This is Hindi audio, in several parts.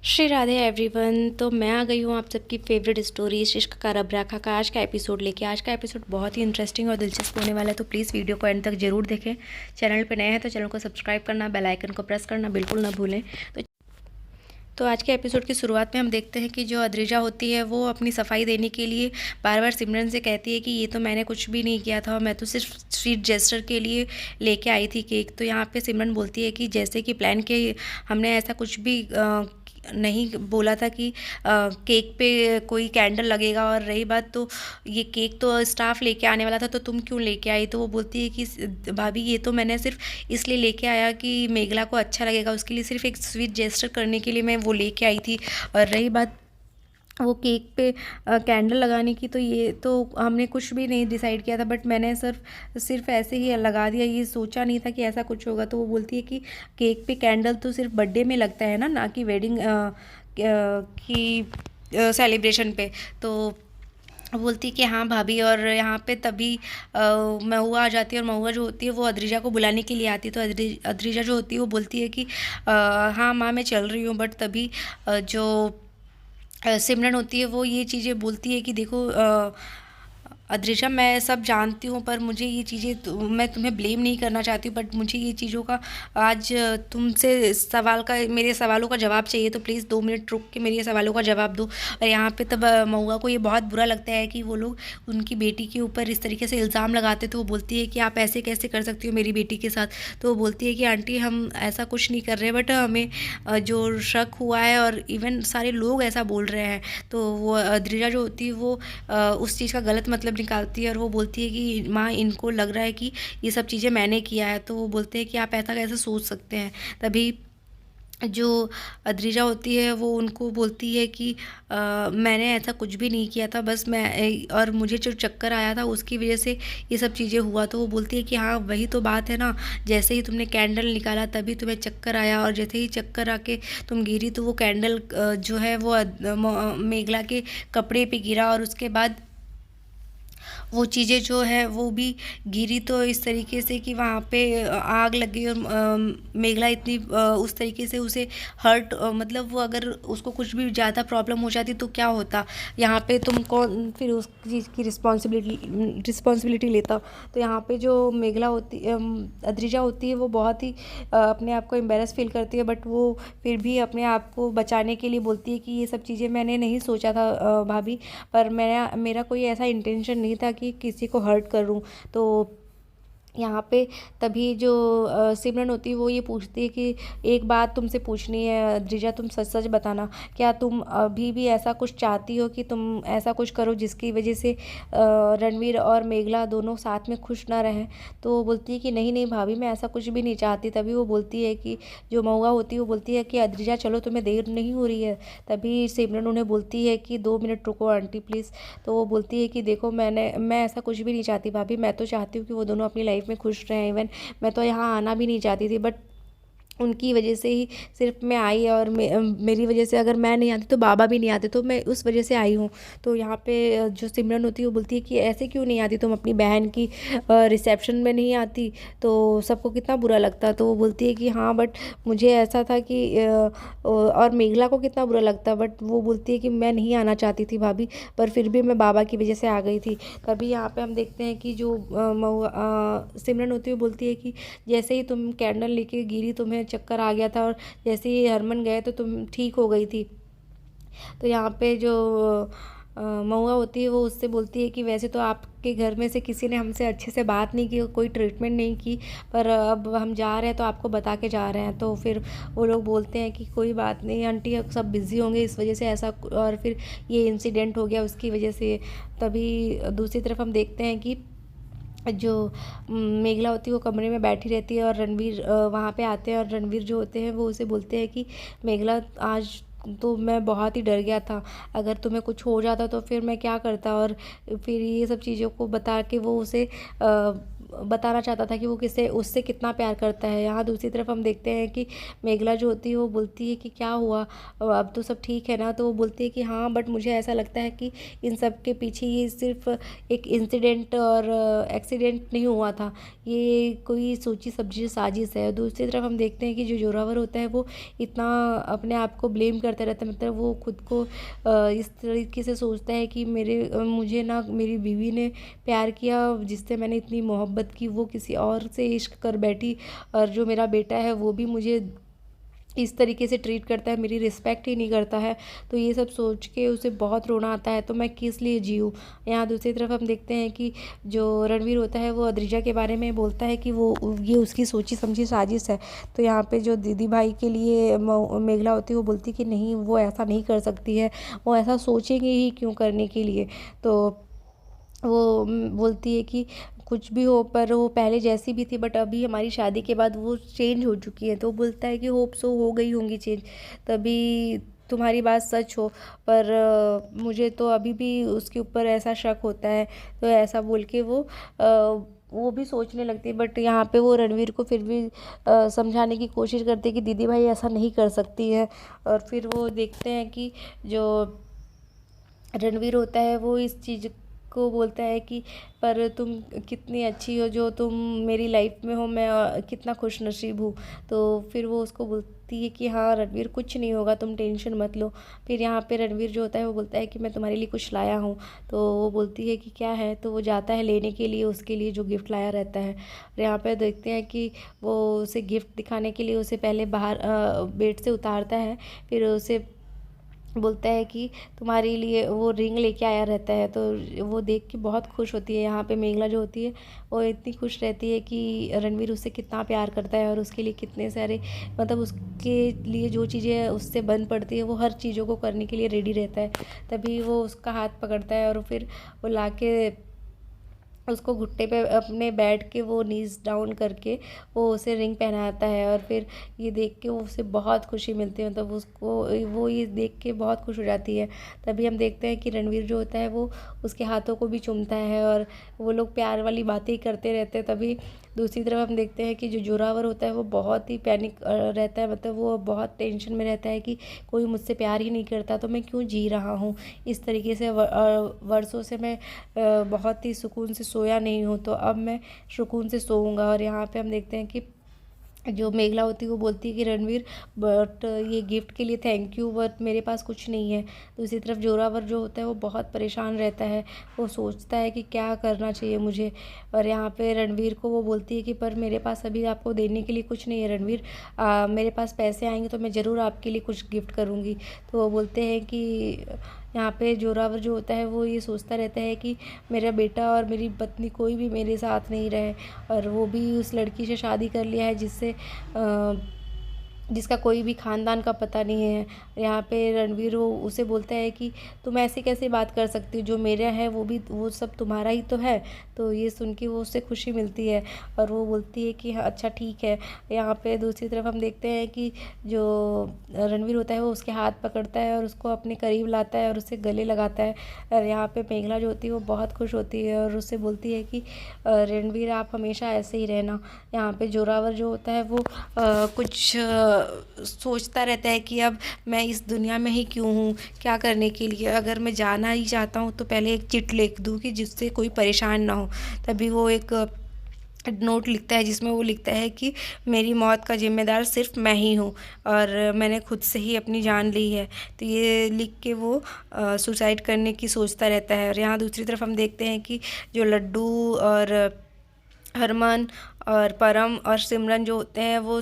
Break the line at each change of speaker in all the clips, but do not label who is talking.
श्री राधे एवरीवन। तो मैं आ गई हूँ आप सबकी फेवरेट स्टोरी इश्क का रब राखा का आज का एपिसोड लेके। आज का एपिसोड बहुत ही इंटरेस्टिंग और दिलचस्प होने वाला है, तो प्लीज़ वीडियो को एंड तक जरूर देखें। चैनल पे नए हैं तो चैनल को सब्सक्राइब करना, बेल आइकन को प्रेस करना बिल्कुल ना भूलें। तो आज के एपिसोड की शुरुआत में हम देखते हैं कि जो अद्रिजा होती है वो अपनी सफाई देने के लिए बार बार सिमरन से कहती है कि ये तो मैंने कुछ भी नहीं किया था, मैं तो सिर्फ स्वीट जेस्टर के लिए लेके आई थी केक। तो यहाँ पे सिमरन बोलती है कि जैसे कि प्लान के हमने ऐसा कुछ भी नहीं बोला था कि केक पे कोई कैंडल लगेगा। और रही बात, तो ये केक तो स्टाफ लेके आने वाला था, तो तुम क्यों लेके आई? तो वो बोलती है कि भाभी ये तो मैंने सिर्फ इसलिए लेके आया कि मेघला को अच्छा लगेगा, उसके लिए सिर्फ एक स्वीट जेस्टर करने के लिए मैं वो लेके आई थी। और रही बात वो केक पे कैंडल लगाने की, तो ये तो हमने कुछ भी नहीं डिसाइड किया था, बट मैंने सिर्फ सिर्फ ऐसे ही लगा दिया, ये सोचा नहीं था कि ऐसा कुछ होगा। तो वो बोलती है कि केक पे कैंडल तो सिर्फ बर्थडे में लगता है ना कि वेडिंग की सेलिब्रेशन पे। तो बोलती कि हाँ भाभी। और यहाँ पे तभी महुआ आ जाती है, और महुआ जो होती है वो अद्रिजा को बुलाने के लिए आती है। तो अद्रिजा जो होती है वो बोलती है कि हाँ माँ मैं चल रही हूँ। बट तभी जो सिमरन होती है वो ये चीज़ें बोलती है कि देखो अद्रिजा मैं सब जानती हूँ, पर मुझे ये चीज़ें मैं तुम्हें ब्लेम नहीं करना चाहती हूँ, बट मुझे ये चीज़ों का आज तुमसे सवाल का मेरे सवालों का जवाब चाहिए। तो प्लीज़ 2 मिनट रुक के मेरे ये सवालों का जवाब दो। और यहाँ पे तब महुआ को ये बहुत बुरा लगता है कि वो लोग उनकी बेटी के ऊपर इस तरीके से इल्ज़ाम लगाते। तो वो बोलती है कि आप ऐसे कैसे कर सकती हो मेरी बेटी के साथ? तो वो बोलती है कि आंटी हम ऐसा कुछ नहीं कर रहे, बट हमें जो शक हुआ है और इवन सारे लोग ऐसा बोल रहे हैं। तो वो अद्रिजा जो होती है वो उस चीज़ का गलत मतलब निकालती है, और वो बोलती है कि माँ इनको लग रहा है कि ये सब चीज़ें मैंने किया है। तो वो बोलते हैं कि आप ऐसा कैसे सोच सकते हैं? तभी जो अद्रिजा होती है वो उनको बोलती है कि मैंने ऐसा कुछ भी नहीं किया था, बस मैं और मुझे जो चक्कर आया था उसकी वजह से ये सब चीज़ें हुआ। तो वो बोलती है कि हाँ वही तो बात है ना, जैसे ही तुमने कैंडल निकाला तभी तुम्हें चक्कर आया, और जैसे ही चक्कर आके तुम गिरी तो वो कैंडल जो है वो मेघला के कपड़े पे गिरा, और उसके बाद वो चीज़ें जो है वो भी गिरी तो इस तरीके से कि वहाँ पे आग लग गई। और मेघला इतनी उस तरीके से उसे हर्ट मतलब वो अगर उसको कुछ भी ज़्यादा प्रॉब्लम हो जाती तो क्या होता? यहाँ पे तुम कौन फिर उस चीज़ की रिस्पॉन्सिबिलिटी लेता? तो यहाँ पे जो मेघला होती अद्रिजा होती है वो बहुत ही अपने आप को एम्बेरस फील करती है, बट वो फिर भी अपने आप को बचाने के लिए बोलती है कि ये सब चीज़ें मैंने नहीं सोचा था भाभी, पर मेरा कोई ऐसा इंटेंशन नहीं था कि किसी को हर्ट करूं। तो यहाँ पे तभी जो सिमरन होती है वो ये पूछती है कि एक बात तुमसे पूछनी है द्रिजा, तुम सच सच बताना, क्या तुम अभी भी ऐसा कुछ चाहती हो कि तुम ऐसा कुछ करो जिसकी वजह से रणवीर और मेघला दोनों साथ में खुश ना रहें? तो वो बोलती है कि नहीं नहीं भाभी मैं ऐसा कुछ भी नहीं चाहती। तभी वो बोलती है कि जो महुआ होती है वो बोलती है कि अद्रिजा चलो तुम्हें देर नहीं हो रही है? तभी सिमरन उन्हें बोलती है कि 2 मिनट रुको आंटी प्लीज़। तो वो बोलती है कि देखो मैं ऐसा कुछ भी नहीं चाहती भाभी, मैं तो चाहती हूँ कि वो दोनों अपनी लाइफ में खुश रहें। इवन मैं तो यहाँ आना भी नहीं चाहती थी, बट उनकी वजह से ही सिर्फ मैं आई, और मेरी वजह से अगर मैं नहीं आती तो बाबा भी नहीं आते, तो मैं उस वजह से आई हूँ। तो यहाँ पे जो सिमरन होती है वो बोलती है कि ऐसे क्यों नहीं आती तुम? अपनी बहन की रिसेप्शन में नहीं आती तो सबको कितना बुरा लगता। तो वो बोलती है कि हाँ बट मुझे ऐसा था कि और मेघला को कितना बुरा लगता, बट वो बोलती है कि मैं नहीं आना चाहती थी भाभी, पर फिर भी मैं बाबा की वजह से आ गई थी। तभी यहाँ पे हम देखते हैं कि जो सिमरन होती है वो बोलती है कि जैसे ही तुम कैंडल लेके गिरी तुम्हें चक्कर आ गया था, और जैसे ही हरमन गए तो तुम ठीक हो गई थी। तो यहाँ पे जो महुआ होती है वो उससे बोलती है कि वैसे तो आपके घर में से किसी ने हमसे अच्छे से बात नहीं की, कोई ट्रीटमेंट नहीं की, पर अब हम जा रहे हैं तो आपको बता के जा रहे हैं। तो फिर वो लोग बोलते हैं कि कोई बात नहीं आंटी, अब सब बिज़ी होंगे इस वजह से ऐसा, और फिर ये इंसिडेंट हो गया उसकी वजह से। तभी दूसरी तरफ हम देखते हैं कि जो मेघला होती है वो कमरे में बैठी रहती है, और रणवीर वहाँ पे आते हैं, और रणवीर जो होते हैं वो उसे बोलते हैं कि मेघला आज तो मैं बहुत ही डर गया था, अगर तुम्हें कुछ हो जाता तो फिर मैं क्या करता? और फिर ये सब चीज़ों को बता के वो उसे बताना चाहता था कि वो किसे उससे कितना प्यार करता है। यहाँ दूसरी तरफ हम देखते हैं कि मेघला जो होती है वो बोलती है कि क्या हुआ, अब तो सब ठीक है ना। तो वो बोलती है कि हाँ, बट मुझे ऐसा लगता है कि इन सब के पीछे ये सिर्फ एक इंसिडेंट और एक्सीडेंट नहीं हुआ था, ये कोई सोची समझी साजिश है। दूसरी तरफ हम देखते हैं कि जो जोरावर होता है वो इतना अपने आप को ब्लेम करता रहता है, मतलब वो खुद को इस तरीके से सोचता है कि मुझे ना मेरी बीवी ने प्यार किया, जिससे मैंने इतनी मोहब्बत की, वो किसी और से इश्क कर बैठी, और जो मेरा बेटा है वो भी मुझे इस तरीके से ट्रीट करता है, मेरी रिस्पेक्ट ही नहीं करता है। तो ये सब सोच के उसे बहुत रोना आता है, तो मैं किस लिए जीऊँ। यहाँ दूसरी तरफ हम देखते हैं कि जो रणवीर होता है वो अद्रिजा के बारे में बोलता है कि वो ये उसकी सोची समझी साजिश है। तो यहाँ पे जो दीदी भाई के लिए मेघला होती है वो बोलती है कि नहीं, वो ऐसा नहीं कर सकती है, वो ऐसा सोचेंगे ही क्यों करने के लिए। तो वो बोलती है कि कुछ भी हो, पर वो पहले जैसी भी थी, बट अभी हमारी शादी के बाद वो चेंज हो चुकी है। तो बोलता है कि होप सो हो गई होंगी चेंज, तभी तुम्हारी बात सच हो, पर मुझे तो अभी भी उसके ऊपर ऐसा शक होता है। तो ऐसा बोल के वो भी सोचने लगती है, बट यहाँ पे वो रणवीर को फिर भी समझाने की कोशिश करती है कि दीदी भाई ऐसा नहीं कर सकती है। और फिर वो देखते हैं कि जो रणवीर होता है वो इस चीज़ को बोलता है कि पर तुम कितनी अच्छी हो जो तुम मेरी लाइफ में हो, मैं कितना खुश नसीब हूँ। तो फिर वो उसको बोलती है कि हाँ रणवीर, कुछ नहीं होगा, तुम टेंशन मत लो। फिर यहाँ पे रणवीर जो होता है वो बोलता है कि मैं तुम्हारे लिए कुछ लाया हूँ। तो वो बोलती है कि क्या है, तो वो जाता है लेने के लिए उसके लिए जो गिफ्ट लाया रहता है। और यहाँ पे देखते हैं कि वो उसे गिफ्ट दिखाने के लिए उसे पहले बाहर बेड से उतारता है, फिर उसे बोलता है कि तुम्हारे लिए वो रिंग लेके आया रहता है। तो वो देख के बहुत खुश होती है। यहाँ पे मेघला जो होती है वो इतनी खुश रहती है कि रणवीर उससे कितना प्यार करता है और उसके लिए कितने सारे, मतलब उसके लिए जो चीज़ें उससे बन पड़ती है वो हर चीज़ों को करने के लिए रेडी रहता है। तभी वो उसका हाथ पकड़ता है और फिर वो लाके उसको घुट्टे पे अपने बैठ के वो नीज डाउन करके वो उसे रिंग पहनाता है। और फिर ये देख के उसे बहुत खुशी मिलती है, मतलब उसको वो ये देख के बहुत खुश हो जाती है। तभी हम देखते हैं कि रणवीर जो होता है वो उसके हाथों को भी चूमता है और वो लोग प्यार वाली बातें ही करते रहते हैं। तभी दूसरी तरफ हम देखते हैं कि जो जोरावर होता है वो बहुत ही पैनिक रहता है, मतलब वो बहुत टेंशन में रहता है कि कोई मुझसे प्यार ही नहीं करता, तो मैं क्यों जी रहा हूँ इस तरीके से। वर्षों से मैं बहुत ही सुकून से सोया नहीं हूँ, तो अब मैं सुकून से सोऊंगा। और यहाँ पे हम देखते हैं कि जो मेघला होती है वो बोलती है कि रणवीर, बट ये गिफ्ट के लिए थैंक यू, बट मेरे पास कुछ नहीं है। दूसरी तरफ जोरावर जो होता है वो बहुत परेशान रहता है, वो सोचता है कि क्या करना चाहिए मुझे। और यहाँ पे रणवीर को वो बोलती है कि पर मेरे पास अभी आपको देने के लिए कुछ नहीं है रणवीर, मेरे पास पैसे आएंगे तो मैं ज़रूर आपके लिए कुछ गिफ्ट करूँगी। तो वो बोलते हैं कि यहाँ पे जोरावर जो होता है वो ये सोचता रहता है कि मेरा बेटा और मेरी पत्नी कोई भी मेरे साथ नहीं रहे, और वो भी उस लड़की से शादी कर लिया है जिसका कोई भी ख़ानदान का पता नहीं है। यहाँ पे रणवीर वो उसे बोलता है कि तुम ऐसे कैसे बात कर सकती हो, जो मेरा है वो सब तुम्हारा ही तो है। तो ये सुन के वो उससे खुशी मिलती है और वो बोलती है कि हाँ अच्छा ठीक है। यहाँ पे दूसरी तरफ हम देखते हैं कि जो रणवीर होता है वो उसके हाथ पकड़ता है और उसको अपने करीब लाता है और उसे गले लगाता है। और यहाँ पे मेघला जो होती है वो बहुत खुश होती है और उससे बोलती है कि रणवीर आप हमेशा ऐसे ही रहना। यहाँ पे जोरावर जो होता है वो कुछ सोचता रहता है कि अब मैं इस दुनिया में ही क्यों हूँ, क्या करने के लिए, अगर मैं जाना ही चाहता हूँ तो पहले एक चिट लिख दूँ कि जिससे कोई परेशान ना हो। तभी वो एक नोट लिखता है जिसमें वो लिखता है कि मेरी मौत का जिम्मेदार सिर्फ मैं ही हूँ और मैंने खुद से ही अपनी जान ली है। तो ये लिख के वो सुसाइड करने की सोचता रहता है। और यहाँ दूसरी तरफ हम देखते हैं कि जो लड्डू और हरमन और परम और सिमरन जो होते हैं वो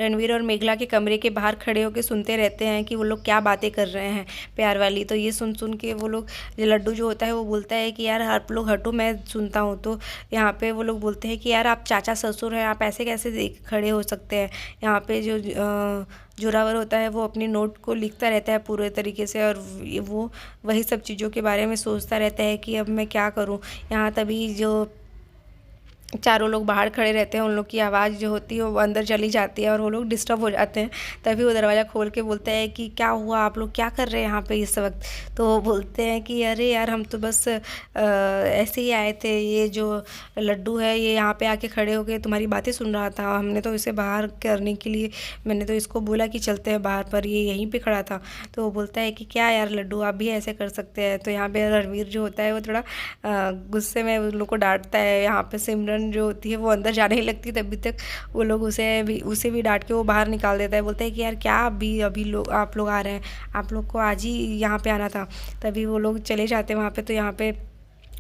रणवीर और मेघला के कमरे के बाहर खड़े होकर सुनते रहते हैं कि वो लोग क्या बातें कर रहे हैं प्यार वाली। तो ये सुन सुन के वो लोग, लड्डू जो होता है वो बोलता है कि यार आप लोग हटो, मैं सुनता हूँ। तो यहाँ पे वो लोग बोलते हैं कि यार आप चाचा ससुर हैं, आप ऐसे कैसे देख खड़े हो सकते हैं। यहाँ पे जो जोरावर होता है वो अपनी नोट को लिखता रहता है पूरे तरीके से और वो वही सब चीज़ों के बारे में सोचता रहता है कि अब मैं क्या करूँ। यहाँ तभी जो चारों लोग बाहर खड़े रहते हैं, उन लोग की आवाज़ जो होती है वो अंदर चली जाती है और वो लोग डिस्टर्ब हो जाते हैं। तभी वो दरवाज़ा खोल के बोलते हैं कि क्या हुआ, आप लोग क्या कर रहे हैं यहाँ पे इस वक्त। तो वो बोलते हैं कि अरे यार हम तो बस ऐसे ही आए थे, ये जो लड्डू है ये यहाँ पे आके खड़े हो गए, तुम्हारी बातें सुन रहा था, हमने तो इसे बाहर करने के लिए मैंने तो इसको बोला कि चलते हैं बाहर, पर ये यहीं पे खड़ा था। तो वो बोलता है कि क्या यार लड्डू, आप भी ऐसे कर सकते हैं। तो यहाँ पे रणवीर जो होता है वो थोड़ा गुस्से में उन लोग को डांटता है। यहाँ पे सिमरन जो होती है वो अंदर जाने ही लगती है, तभी तक वो लोग उसे भी डांट के वो बाहर निकाल देता है। बोलता है कि यार क्या अभी अभी लोग आप लोग आ रहे हैं, आप लोग को आज ही यहाँ पे आना था। तभी वो लोग चले जाते हैं वहाँ पे। तो यहाँ पे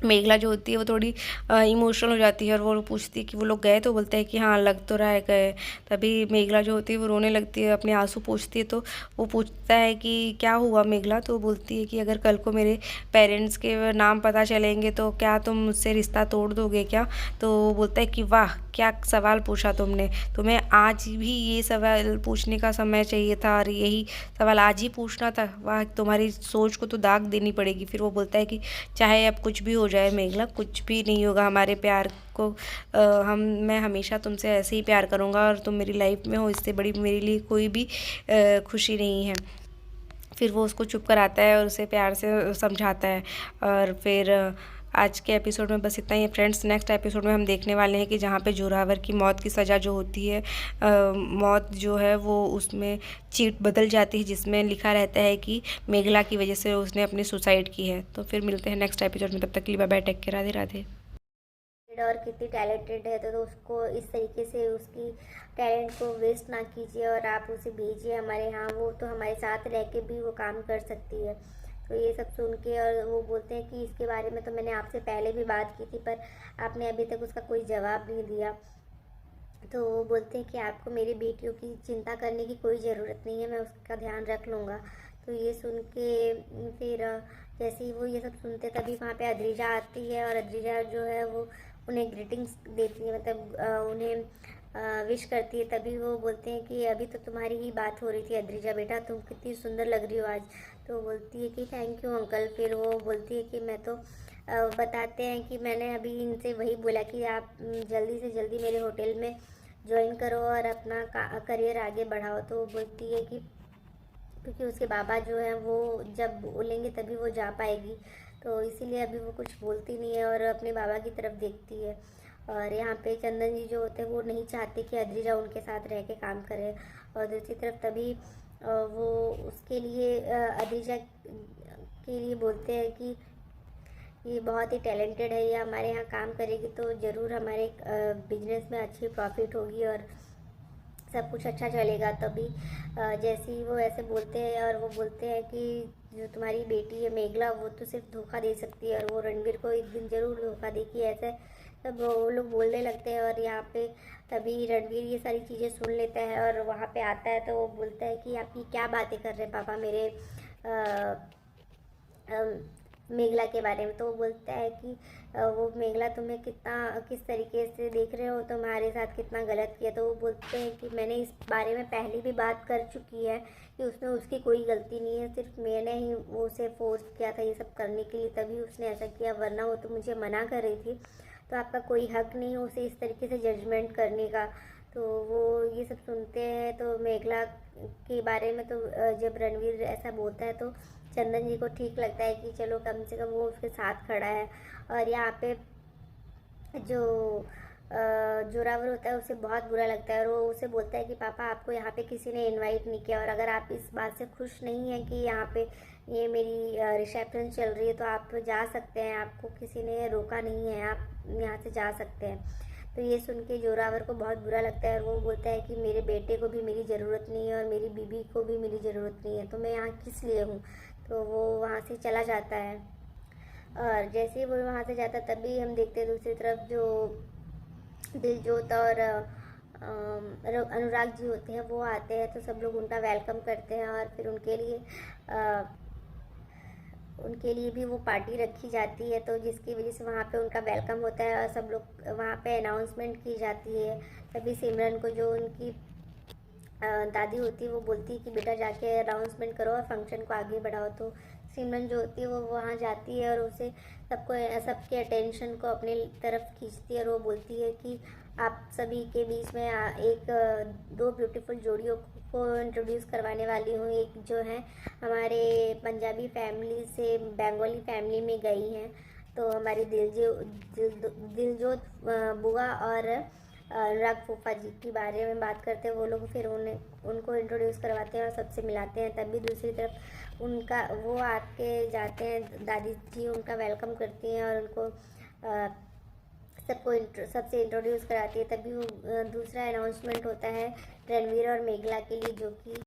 मेघला जो होती है वो थोड़ी इमोशनल हो जाती है और वो पूछती है कि वो लोग गए, तो बोलता है कि हाँ लग तो रहा है गए। तभी मेघला जो होती है वो रोने लगती है, अपने आंसू पोंछती है। तो वो पूछता है कि क्या हुआ मेघला। तो वो बोलती है कि अगर कल को मेरे पेरेंट्स के नाम पता चलेंगे तो क्या तुम मुझसे रिश्ता तोड़ दोगे क्या। तो वो बोलता है कि वाह क्या सवाल पूछा तुमने, तुम्हें आज भी ये सवाल पूछने का समय चाहिए था और यही सवाल आज ही पूछना था, वाह तुम्हारी सोच को तो दाग देनी पड़ेगी। फिर वो बोलता है कि चाहे अब कुछ भी हो जाए मेघला, कुछ भी नहीं होगा हमारे प्यार को, मैं हमेशा तुमसे ऐसे ही प्यार करूँगा और तुम मेरी लाइफ में हो, इससे बड़ी मेरे लिए कोई भी खुशी नहीं है। फिर वो उसको चुप कराता है और उसे प्यार से समझाता है। और फिर आज के एपिसोड में बस इतना ही है फ्रेंड्स। नेक्स्ट एपिसोड में हम देखने वाले हैं कि जहाँ पे जोरावर की मौत की सज़ा जो होती है, मौत जो है वो उसमें चीट बदल जाती है जिसमें लिखा रहता है कि मेघला की वजह से उसने अपनी सुसाइड की है। तो फिर मिलते हैं नेक्स्ट एपिसोड में, तब तक के लिए bye bye, take care, Radhe Radhe.
और कितनी टैलेंटेड है तो उसको इस तरीके से उसकी टैलेंट को वेस्ट ना कीजिए और आप उसे भेजिए हमारे यहाँ, वो तो हमारे साथ रह के भी वो काम कर सकती है। तो ये सब सुन के और वो बोलते हैं कि इसके बारे में तो मैंने आपसे पहले भी बात की थी पर आपने अभी तक उसका कोई जवाब नहीं दिया। तो वो बोलते हैं कि आपको मेरी बेटियों की चिंता करने की कोई ज़रूरत नहीं है, मैं उसका ध्यान रख लूँगा। तो ये सुन के फिर जैसे ही वो ये सब सुनते तभी वहाँ पे अद्रिजा आती है और अद्रिजा जो है वो उन्हें ग्रीटिंग्स देती है, मतलब उन्हें विश करती है। तभी वो बोलते हैं कि अभी तो तुम्हारी ही बात हो रही थी अद्रिजा बेटा, तुम कितनी सुंदर लग रही हो आज। तो बोलती है कि थैंक यू अंकल। फिर वो बोलती है कि मैं तो बताते हैं कि मैंने अभी इनसे वही बोला कि आप जल्दी से जल्दी मेरे होटल में ज्वाइन करो और अपना करियर आगे बढ़ाओ। तो वो बोलती है कि क्योंकि उसके बाबा जो हैं वो जब बोलेंगे तभी वो जा पाएगी, तो इसीलिए अभी वो कुछ बोलती नहीं है और अपने बाबा की तरफ देखती है। और यहाँ पे चंदन जी जो होते हैं वो नहीं चाहते कि अद्रिजा उनके साथ रह के काम करे। और दूसरी तरफ तभी वो उसके लिए अद्रिजा के लिए बोलते हैं कि ये बहुत ही टैलेंटेड है, ये हमारे यहाँ काम करेगी तो ज़रूर हमारे बिजनेस में अच्छी प्रॉफिट होगी और सब कुछ अच्छा चलेगा। तभी जैसे ही वो ऐसे बोलते हैं और वो बोलते हैं कि जो तुम्हारी बेटी है मेघला वो तो सिर्फ धोखा दे सकती है और वो रणवीर को एक दिन ज़रूर धोखा देगी, ऐसे तब वो लोग बोलने लगते हैं। और यहाँ पे तभी रणवीर ये सारी चीज़ें सुन लेता है और वहाँ पे आता है। तो वो बोलता है कि आप ये क्या बातें कर रहे हैं पापा मेरे मेघला के बारे में। तो वो बोलता है कि वो मेघला तुम्हें कितना किस तरीके से देख रहे हो, तुम्हारे साथ कितना गलत किया। तो वो बोलते हैं कि मैंने इस बारे में पहले भी बात कर चुकी है कि उसमें उसकी कोई गलती नहीं है, सिर्फ मैंने ही वो उसे फोर्स किया था ये सब करने के लिए, तभी उसने ऐसा किया, वरना वो तो मुझे मना कर रही थी। तो आपका कोई हक नहीं है उसे इस तरीके से जजमेंट करने का। तो वो ये सब सुनते हैं तो मेघला के बारे में तो जब रणवीर ऐसा बोलता है तो चंदन जी को ठीक लगता है कि चलो कम से कम वो उसके साथ खड़ा है। और यहाँ पे जो जोरावर होता है उसे बहुत बुरा लगता है और वो उसे बोलता है कि पापा आपको यहाँ पे किसी ने इनवाइट नहीं किया और अगर आप इस बात से खुश नहीं हैं कि यहाँ पे ये मेरी रिसेप्शन चल रही है तो आप जा सकते हैं, आपको किसी ने रोका नहीं है, आप यहाँ से जा सकते हैं। तो ये सुन के जोरावर को बहुत बुरा लगता है और वो बोलता है कि मेरे बेटे को भी मेरी ज़रूरत नहीं है और मेरी बीबी को भी मेरी ज़रूरत नहीं है, तो मैं यहाँ किस लिए हूँ। तो वो वहाँ से चला जाता है। और जैसे ही वो वहाँ से जाता तभी हम देखते हैं दूसरी तरफ जो दिलजोत और अनुराग जी होते हैं वो आते हैं। तो सब लोग उनका वेलकम करते हैं और फिर उनके लिए भी वो पार्टी रखी जाती है, तो जिसकी वजह से वहाँ पे उनका वेलकम होता है और सब लोग वहाँ पे अनाउंसमेंट की जाती है। तभी सिमरन को जो उनकी दादी होती है वो बोलती है कि बेटा जाके अनाउंसमेंट करो और फंक्शन को आगे बढ़ाओ। तो सिमरन जो होती है वो वहाँ जाती है और उसे सबके अटेंशन को अपनी तरफ खींचती है और वो बोलती है कि आप सभी के बीच में दो ब्यूटीफुल जोड़ियों को इंट्रोड्यूस करवाने वाली हूँ। एक जो है हमारे पंजाबी फैमिली से बंगाली फैमिली में गई हैं, तो हमारी दिलजोत बुआ और अनुराग फूफा जी के बारे में बात करते हैं वो लोग। फिर उनको इंट्रोड्यूस करवाते हैं और सबसे मिलाते हैं। तभी दूसरी तरफ वो आके जाते हैं, दादी जी उनका वेलकम करती हैं और उनको सबसे इंट्रोड्यूस कराती है। तभी दूसरा अनाउंसमेंट होता है रणवीर और मेघला के लिए, जो कि